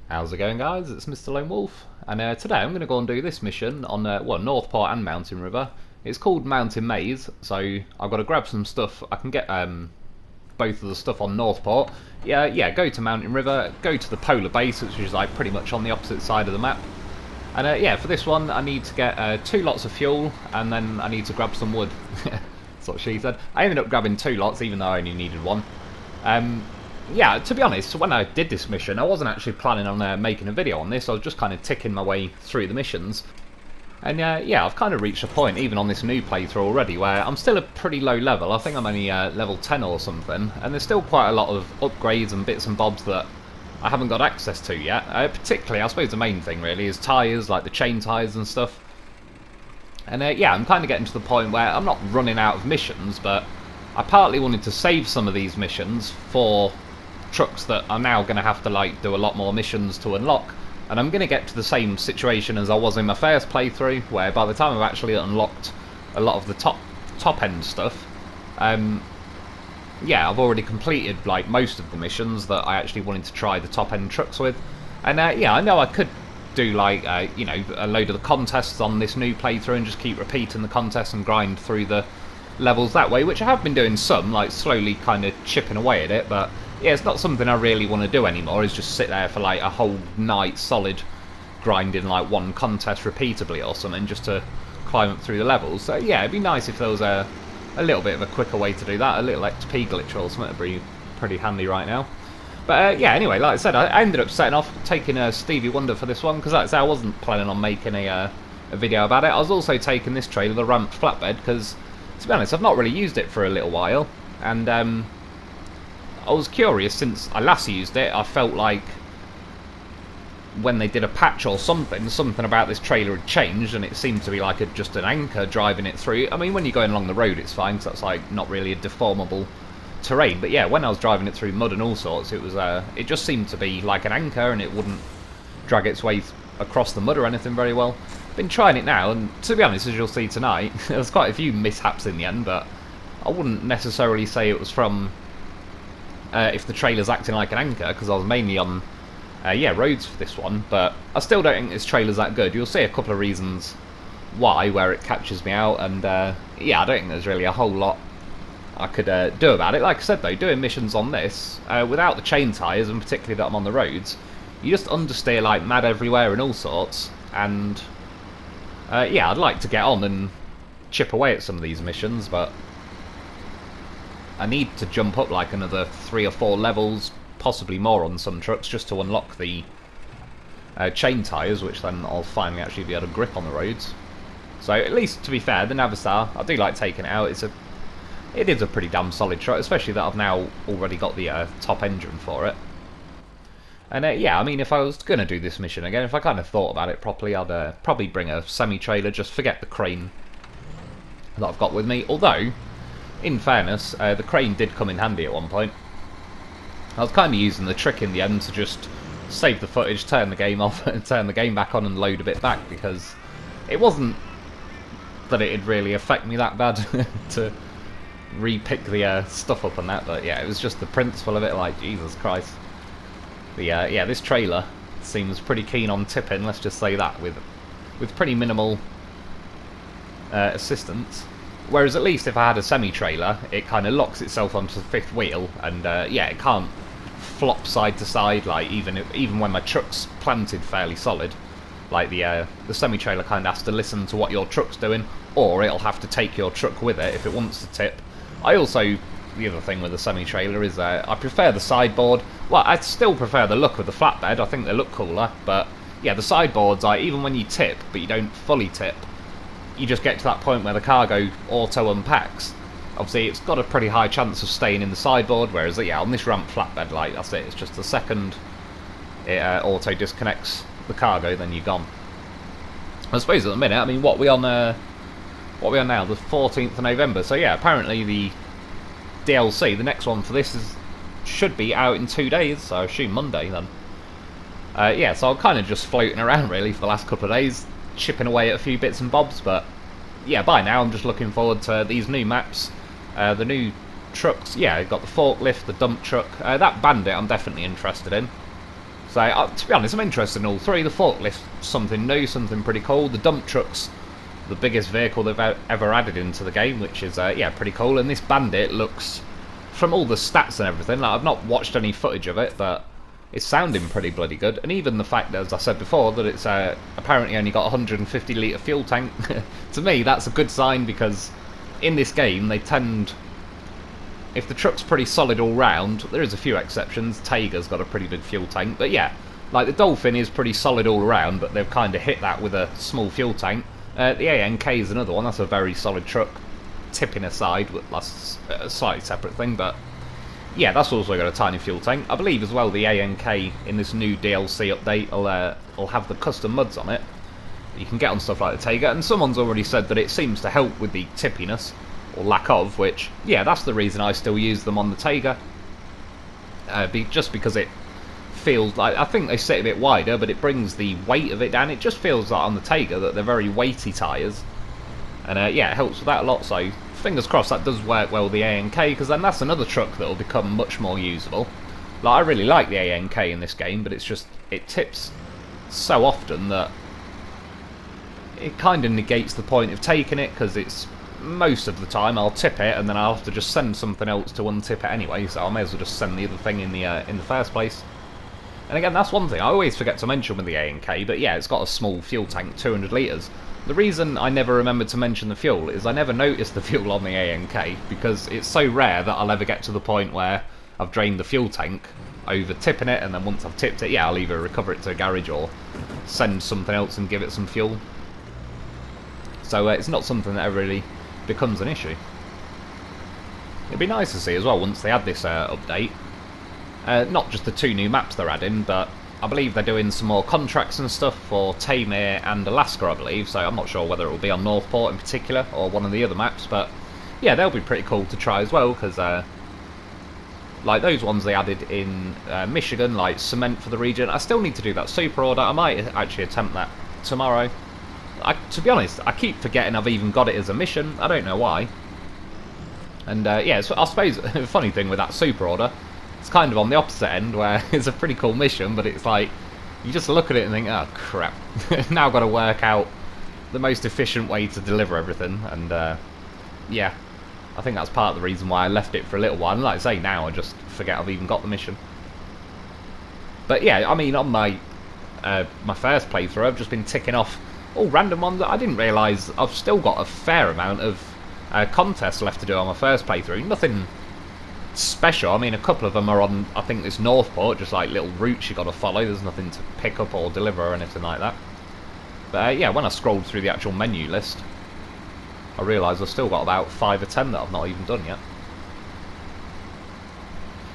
How's it going, guys? It's Mr. Lone Wolf, and today I'm going to go and do this mission on Northport and Mountain River. It's called Mountain Maze, so I've got to grab some stuff. I can get both of the stuff on Northport. Yeah, go to Mountain River, go to the polar base, which is like pretty much on the opposite side of the map. And yeah, for this one I need to get 2 lots of fuel, and then I need to grab some wood. That's what she said. I ended up grabbing 2 lots, even though I only needed 1. Yeah, to be honest, when I did this mission, I wasn't actually planning on making a video on this. I was just kind of ticking my way through the missions. And yeah, I've kind of reached a point, even on this new playthrough already, where I'm still a pretty low level. I think I'm only level 10 or something. And there's still quite a lot of upgrades and bits and bobs that I haven't got access to yet. Particularly, I suppose the main thing really is tyres, like the chain tyres and stuff. And yeah, I'm kind of getting to the point where I'm not running out of missions, but I partly wanted to save some of these missions for trucks that are now going to have to like do a lot more missions to unlock, and I'm going to get to the same situation as I was in my first playthrough, where by the time I've actually unlocked a lot of the top end stuff, yeah, I've already completed like most of the missions that I actually wanted to try the top end trucks with. And yeah, I know I could do like you know, a load of the contests on this new playthrough and just keep repeating the contests and grind through the levels that way, which I have been doing some, like slowly kind of chipping away at it, but yeah, it's not something I really want to do anymore, is just sit there for like a whole night solid grinding like one contest repeatedly or something just to climb up through the levels. So yeah, it'd be nice if there was a little bit of a quicker way to do that, a little XP glitch or something would be pretty handy right now. But yeah, anyway, like I said, I ended up setting off taking Stevie Wonder for this one, because like I said, I wasn't planning on making a video about it. I was also taking this trailer, the ramped flatbed, because to be honest, I've not really used it for a little while, and I was curious since I last used it. I felt like when they did a patch or something about this trailer had changed, and it seemed to be like just an anchor driving it through. I mean, when you're going along the road it's fine, because that's like not really a deformable terrain, but yeah, when I was driving it through mud and all sorts, it was it just seemed to be like an anchor, and it wouldn't drag its way across the mud or anything very well. Been trying it now, and to be honest, as you'll see tonight, there's quite a few mishaps in the end, but I wouldn't necessarily say it was from if the trailer's acting like an anchor, because I was mainly on yeah, roads for this one, but I still don't think this trailer's that good. You'll see a couple of reasons why, where it catches me out, and yeah, I don't think there's really a whole lot I could do about it. Like I said though, doing missions on this, without the chain tyres, and particularly that I'm on the roads, you just understeer like mad everywhere and all sorts, and yeah, I'd like to get on and chip away at some of these missions, but I need to jump up like another 3 or 4 levels, possibly more on some trucks, just to unlock the chain tyres, which then I'll finally actually be able to grip on the roads. So at least, to be fair, the Navistar, I do like taking it out. It is a pretty damn solid truck, especially that I've now already got the top engine for it. And yeah, I mean, if I was going to do this mission again, if I kind of thought about it properly, I'd probably bring a semi-trailer, just forget the crane that I've got with me. Although, in fairness, the crane did come in handy at one point. I was kind of using the trick in the end to just save the footage, turn the game off, and turn the game back on and load a bit back, because it wasn't that it'd really affect me that bad to re-pick the stuff up and that, but yeah, it was just the principle of it, like, Jesus Christ. But yeah, this trailer seems pretty keen on tipping, let's just say that, with pretty minimal assistance. Whereas at least if I had a semi-trailer, it kind of locks itself onto the 5th wheel, and yeah, it can't flop side to side, like even when my truck's planted fairly solid. Like the semi-trailer kind of has to listen to what your truck's doing, or it'll have to take your truck with it if it wants to tip. I also, the other thing with the semi-trailer is I prefer the sideboard. Well, I still prefer the look of the flatbed, I think they look cooler, but yeah, the sideboards, even when you tip, but you don't fully tip, you just get to that point where the cargo auto unpacks. Obviously, it's got a pretty high chance of staying in the sideboard, whereas yeah, on this ramp flatbed, like that's it. It's just the second it auto disconnects the cargo, then you're gone. I suppose at the minute, I mean, what we on now? The 14th of November. So yeah, apparently the DLC, the next one for this, should be out in 2 days. So I assume Monday then. Yeah, so I'm kind of just floating around really for the last couple of days, chipping away at a few bits and bobs, but yeah, by now I'm just looking forward to these new maps, the new trucks. Yeah, got the forklift, the dump truck, that bandit I'm definitely interested in. So, to be honest, I'm interested in all three. The forklift, something new, something pretty cool. The dump truck's the biggest vehicle they've ever added into the game, which is, yeah, pretty cool. And this Bandit looks, from all the stats and everything, like, I've not watched any footage of it, but it's sounding pretty bloody good. And even the fact, as I said before, that it's apparently only got a 150 litre fuel tank, to me, that's a good sign, because in this game, they tend... If the truck's pretty solid all round, there is a few exceptions. Tayga's got a pretty big fuel tank, but yeah, like the Dolphin is pretty solid all around, but they've kind of hit that with a small fuel tank. The ANK is another one. That's a very solid truck. Tipping aside, that's a slightly separate thing, but yeah, that's also got a tiny fuel tank. I believe as well the ANK in this new DLC update will have the custom muds on it. You can get on stuff like the Tayga, and someone's already said that it seems to help with the tippiness, or lack of, which, yeah, that's the reason I still use them on the Tayga. Just because it feels like, I think they sit a bit wider, but it brings the weight of it down. It just feels like on the Tayga that they're very weighty tyres. And yeah, it helps with that a lot, so fingers crossed that does work well with the ANK, because then that's another truck that will become much more usable. Like, I really like the ANK in this game, but it's just, it tips so often that it kind of negates the point of taking it, because it's, most of the time I'll tip it and then I'll have to just send something else to untip it anyway, so I may as well just send the other thing in the first place. And again, that's one thing I always forget to mention with the ANK, but yeah, it's got a small fuel tank, 200 litres. The reason I never remembered to mention the fuel is I never noticed the fuel on the ANK, because it's so rare that I'll ever get to the point where I've drained the fuel tank over tipping it, and then once I've tipped it, yeah, I'll either recover it to a garage or send something else and give it some fuel. So it's not something that ever really becomes an issue. It'd be nice to see as well once they add this update, not just the 2 new maps they're adding, but I believe they're doing some more contracts and stuff for Tamir and Alaska, I believe, so I'm not sure whether it will be on Northport in particular or one of the other maps, but yeah, they'll be pretty cool to try as well, because like those ones they added in Michigan, like cement for the region, I still need to do that super order. I might actually attempt that tomorrow. To be honest, I keep forgetting I've even got it as a mission. I don't know why. And yeah, so I suppose the funny thing with that super order, it's kind of on the opposite end, where it's a pretty cool mission, but it's like, you just look at it and think, oh crap, now I've got to work out the most efficient way to deliver everything. And yeah, I think that's part of the reason why I left it for a little while. And like I say, now I just forget I've even got the mission. But yeah, I mean, on my my first playthrough, I've just been ticking off all random ones. I didn't realise I've still got a fair amount of contests left to do on my first playthrough. Nothing special. I mean, a couple of them are on, I think, this Northport, just like little routes you got to follow. There's nothing to pick up or deliver or anything like that. But yeah, when I scrolled through the actual menu list, I realised I've still got about 5 or 10 that I've not even done yet.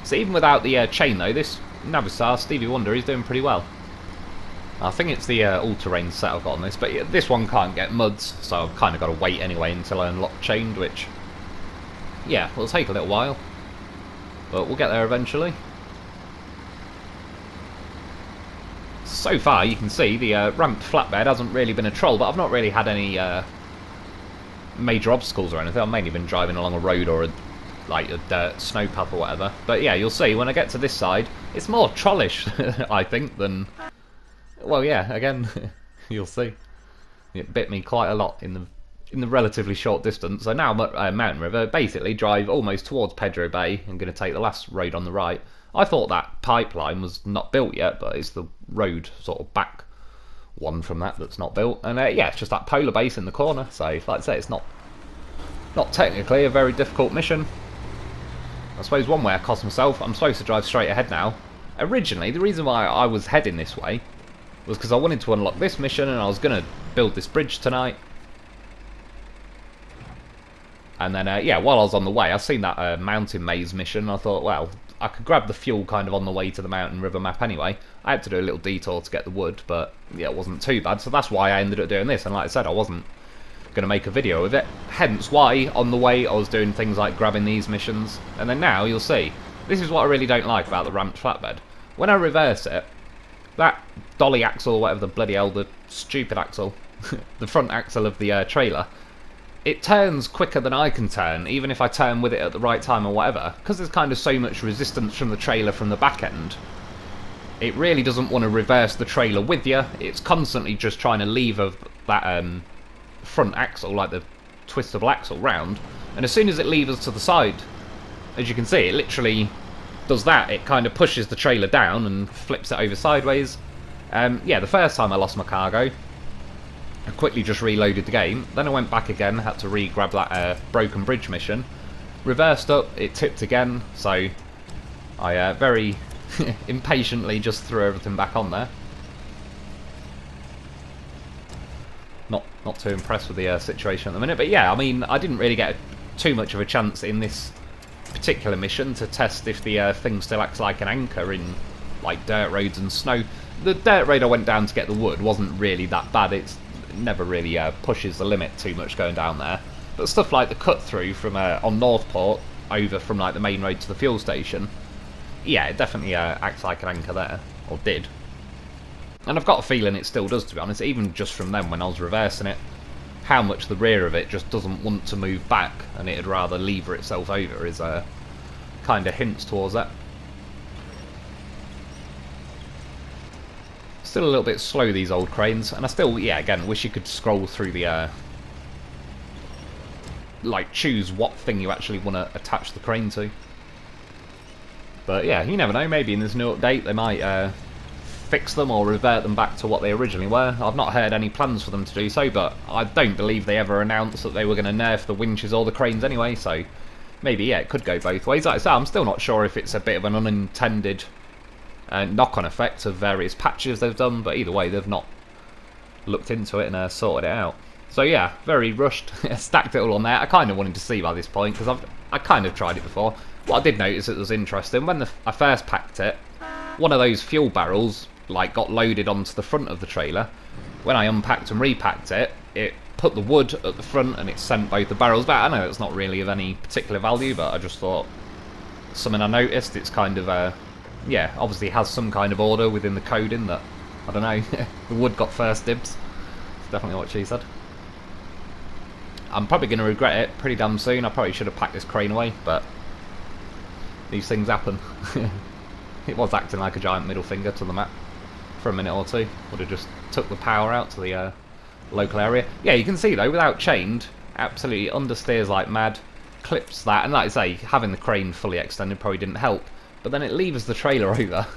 So even without the chain though, this Navistar Stevie Wonder is doing pretty well. I think it's the all-terrain set I've got on this, but yeah, this one can't get muds, so I've kind of got to wait anyway until I unlock chained, which, yeah, will take a little while. But we'll get there eventually. So far, you can see the ramped flatbed hasn't really been a troll, but I've not really had any major obstacles or anything. I've mainly been driving along a road or like a dirt snowpath or whatever. But yeah, you'll see when I get to this side, it's more trollish, I think, than... Well, yeah, again, you'll see. It bit me quite a lot in the relatively short distance. So now I'm at Mountain River, basically drive almost towards Pedro Bay. I'm going to take the last road on the right. I thought that pipeline was not built yet, but it's the road sort of back one from that that's not built. And yeah, it's just that polar base in the corner. So, like I say, it's not technically a very difficult mission. I suppose one way I cost myself, I'm supposed to drive straight ahead now. Originally, the reason why I was heading this way was because I wanted to unlock this mission and I was going to build this bridge tonight. And then, yeah, while I was on the way, I seen that mountain maze mission. I thought, well, I could grab the fuel kind of on the way to the Mountain River map anyway. I had to do a little detour to get the wood, but yeah, it wasn't too bad. So that's why I ended up doing this. And like I said, I wasn't going to make a video of it. Hence why, on the way, I was doing things like grabbing these missions. And then now, you'll see, this is what I really don't like about the ramped flatbed. When I reverse it, that dolly axle, whatever the bloody hell, the stupid axle, the front axle of the trailer, it turns quicker than I can turn, even if I turn with it at the right time or whatever, because there's kind of so much resistance from the trailer from the back end. it really doesn't want to reverse the trailer with you. It's constantly just trying to lever that front axle, like the twistable axle, round. And as soon as it levers to the side, as you can see, it literally does that. It kind of pushes the trailer down and flips it over sideways. Yeah, the first time I lost my cargo, I quickly just reloaded the game. Then I went back again, had to re-grab that broken bridge mission. Reversed up, it tipped again, so I very impatiently just threw everything back on there. Not too impressed with the situation at the minute, but yeah, I mean, I didn't really get too much of a chance in this particular mission to test if the thing still acts like an anchor in like dirt roads and snow. The dirt road I went down to get the wood wasn't really that bad. It never really pushes the limit too much going down there. But stuff like the cut through from on Northport over from like the main road to the fuel station, yeah, it definitely acts like an anchor there, or did. And I've got a feeling it still does, to be honest, even just from then when I was reversing it. How much the rear of it just doesn't want to move back and it'd rather lever itself over is kind of hints towards that. Still a little bit slow, these old cranes, and I still, yeah, again, wish you could scroll through the like choose what thing you actually want to attach the crane to. But yeah, you never know, maybe in this new update they might fix them or revert them back to what they originally were. I've not heard any plans for them to do so, but I don't believe they ever announced that they were going to nerf the winches or the cranes anyway, so maybe, yeah, it could go both ways. Like I say, I'm still not sure if it's a bit of an unintended knock-on effect of various patches they've done, but either way, they've not looked into it and sorted it out. So yeah, very rushed, stacked it all on there. I kind of wanted to see by this point, because I kind of tried it before. What I did notice that was interesting, when I first packed it, one of those fuel barrels like got loaded onto the front of the trailer. When I unpacked and repacked it, it put the wood at the front and it sent both the barrels back. I know it's not really of any particular value, but I just thought something I noticed. It's kind of yeah, obviously has some kind of order within the coding that, I don't know, the wood got first dibs. That's definitely what she said. I'm probably going to regret it pretty damn soon. I probably should have packed this crane away, but these things happen. It was acting like a giant middle finger to the map for a minute or two. Would have just took the power out to the local area. Yeah, you can see though, without chained, absolutely understeers like mad, clips that, and like I say, having the crane fully extended probably didn't help, but then it levers the trailer over.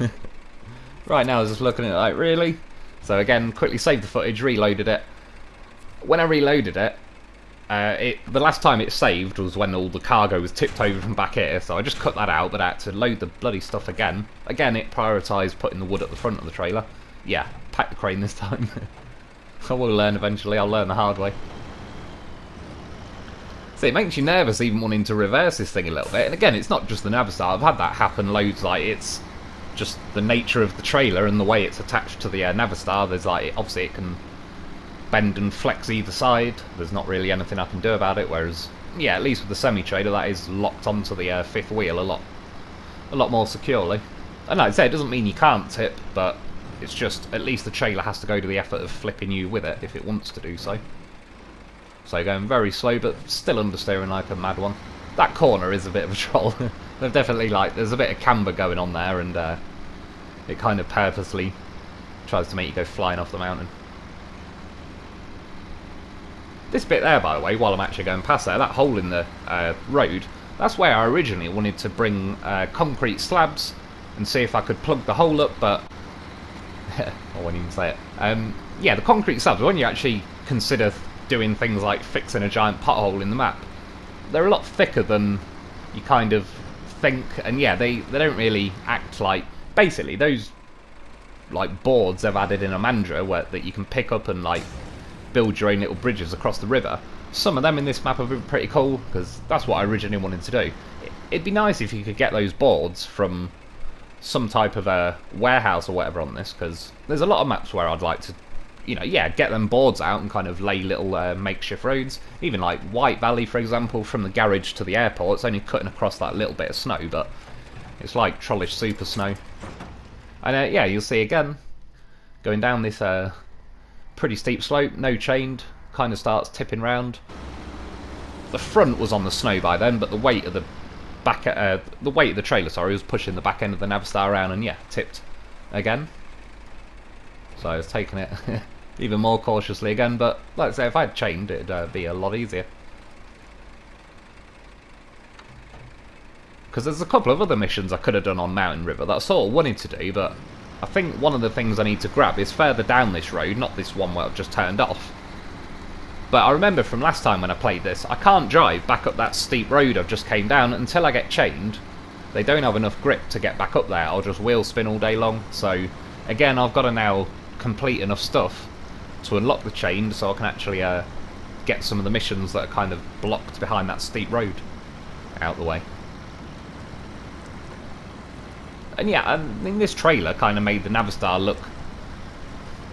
Right now I was just looking at it like, really? So again, quickly saved the footage, reloaded it. When I reloaded it, the last time it saved was when all the cargo was tipped over from back here, so I just cut that out, but I had to load the bloody stuff again. Again, it prioritised putting the wood at the front of the trailer. Yeah, pack the crane this time. I will learn eventually, I'll learn the hard way. So it makes you nervous even wanting to reverse this thing a little bit, and again, it's not just the Navistar, I've had that happen loads, like it's just the nature of the trailer and the way it's attached to the Navistar. There's like, obviously it can bend and flex either side, there's not really anything I can do about it, whereas, yeah, at least with the semi-trailer that is locked onto the fifth wheel a lot more securely. And like I say, it doesn't mean you can't tip, but it's just, at least the trailer has to go to the effort of flipping you with it if it wants to do so. So going very slow, but still understeering like a mad one. That corner is a bit of a troll. They've definitely, like, there's a bit of camber going on there, and it kind of purposely tries to make you go flying off the mountain. This bit there, by the way, while I'm actually going past there, that hole in the road, that's where I originally wanted to bring concrete slabs and see if I could plug the hole up, but I won't even say it. Yeah, the concrete slabs, when you actually consider doing things like fixing a giant pothole in the map, they're a lot thicker than you kind of think, and yeah, they don't really act like, basically, those like boards they've added in a Mandra that you can pick up and like build your own little bridges across the river. Some of them in this map have been pretty cool, because that's what I originally wanted to do. It'd be nice if you could get those boards from some type of a warehouse or whatever on this, because there's a lot of maps where I'd like to, you know, yeah, get them boards out and kind of lay little makeshift roads. Even like White Valley, for example, from the garage to the airport, it's only cutting across that little bit of snow, but it's like trollish super snow. And yeah, you'll see again, going down this pretty steep slope, no chained, kind of starts tipping round. The front was on the snow by then, but the weight of the the weight of the trailer, sorry, was pushing the back end of the Navistar around, and yeah, tipped again. So I was taking it even more cautiously again, but like I say, if I had chained, it'd be a lot easier. Because there's a couple of other missions I could have done on Mountain River that I sort of wanted to do, but I think one of the things I need to grab is further down this road, not this one where I've just turned off. But I remember from last time when I played this, I can't drive back up that steep road I've just came down until I get chained. They don't have enough grip to get back up there, I'll just wheel spin all day long. So again, I've got to now complete enough stuff to unlock the chain so I can actually get some of the missions that are kind of blocked behind that steep road out the way. And yeah, I mean, this trailer kind of made the Navistar look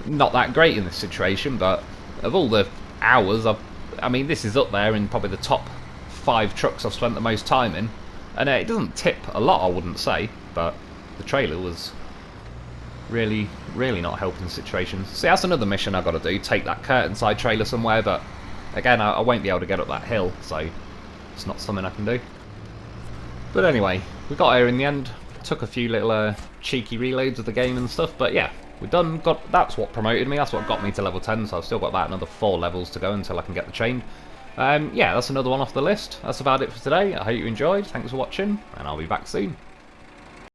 not that great in this situation, but of all the hours, I mean, this is up there in probably the top 5 trucks I've spent the most time in. And it doesn't tip a lot, I wouldn't say, but the trailer was really, really not helping the situation. See, that's another mission I've got to do, take that curtain side trailer somewhere, but again, I won't be able to get up that hill, so it's not something I can do. But anyway, we got here in the end. Took a few little cheeky reloads of the game and stuff, but yeah, we're done. That's what promoted me, that's what got me to level 10, so I've still got about another 4 levels to go until I can get the chain. Yeah, that's another one off the list. That's about it for today. I hope you enjoyed, thanks for watching, and I'll be back soon.